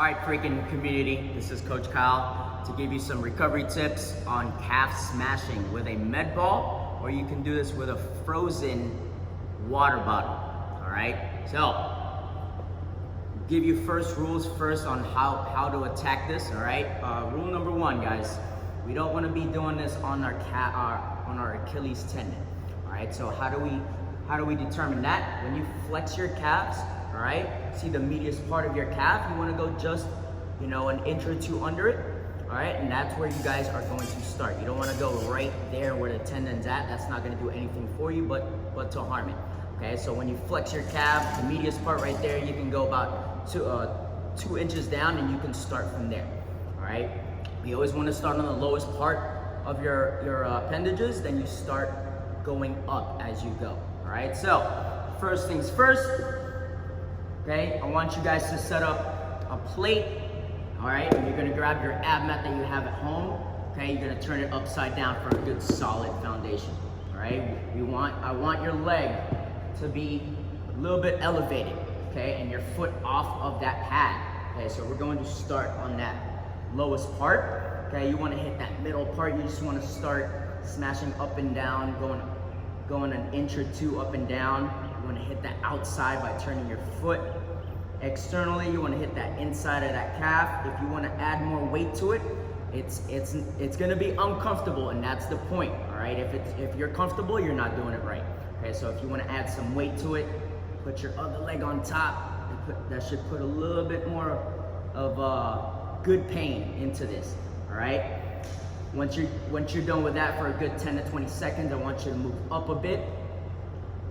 Alright, freaking community, this is Coach Kyle to give you some recovery tips on calf smashing with a med ball, or you can do this with a frozen water bottle. Alright, so give you rules first on how to attack this. Alright, rule number one, guys, we don't want to be doing this on our Achilles tendon. Alright, so how do we determine that? When you flex your calves, all right, see the medius part of your calf, you want to go just, an inch or two under it, all right, and that's where you guys are going to start. You don't want to go right there where the tendon's at. That's not going to do anything for you but to harm it. Okay, so when you flex your calf, the medius part right there, you can go about 2 inches down, and you can start from there. All right, you always want to start on the lowest part of your appendages, then you start going up as you go. All right, so first things first. Okay, I want you guys to set up a plate, all right, and you're gonna grab your ab mat that you have at home, okay, you're gonna turn it upside down for a good solid foundation, all right? I want your leg to be a little bit elevated, okay, and your foot off of that pad, okay? So we're going to start on that lowest part, okay? You wanna hit that middle part, you just wanna start smashing up and down, going an inch or two up and down. You want to hit that outside by turning your foot externally. You want to hit that inside of that calf. If you want to add more weight to it, it's going to be uncomfortable, and that's the point. All right. If you're comfortable, you're not doing it right. Okay. So if you want to add some weight to it, put your other leg on top. That should put a little bit more of good pain into this. All right. Once you're done with that for a good 10 to 20 seconds, I want you to move up a bit,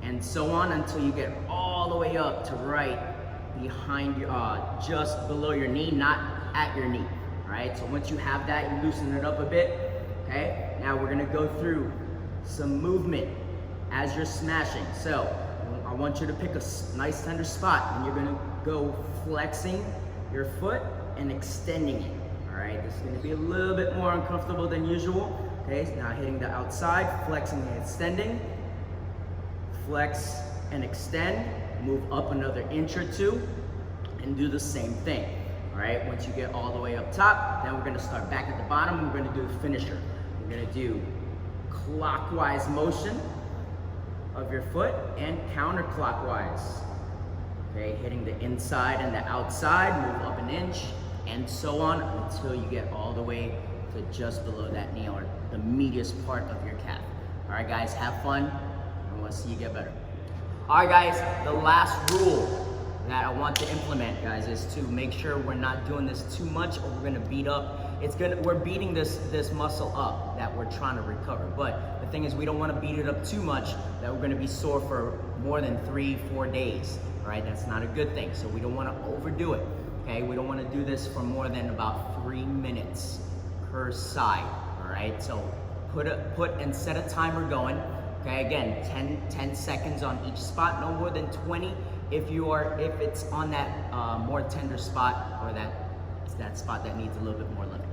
and so on until you get all the way up to right behind your, just below your knee, not at your knee. All right. So once you have that, you loosen it up a bit. Okay. Now we're gonna go through some movement as you're smashing. So I want you to pick a nice tender spot, and you're gonna go flexing your foot and extending it. All right, this is going to be a little bit more uncomfortable than usual. Okay, so now hitting the outside, flexing and extending. Flex and extend, move up another inch or two, and do the same thing. All right, once you get all the way up top, then we're going to start back at the bottom. We're going to do the finisher. We're going to do clockwise motion of your foot and counterclockwise. Okay, hitting the inside and the outside, move up an inch, and so on until you get all the way to just below that knee, or the medius part of your calf. All right, guys, have fun, and we'll see you get better. All right, guys, the last rule that I want to implement, guys, is to make sure we're not doing this too much, or we're gonna beat up. We're beating this muscle up that we're trying to recover. But the thing is, we don't want to beat it up too much that we're gonna be sore for more than 3-4 days. All right, that's not a good thing. So we don't want to overdo it. Okay, we don't want to do this for more than about 3 minutes per side. All right, so put and set a timer going. Okay, again, 10 seconds on each spot, no more than 20 if it's on that more tender spot, or that spot that needs a little bit more loving.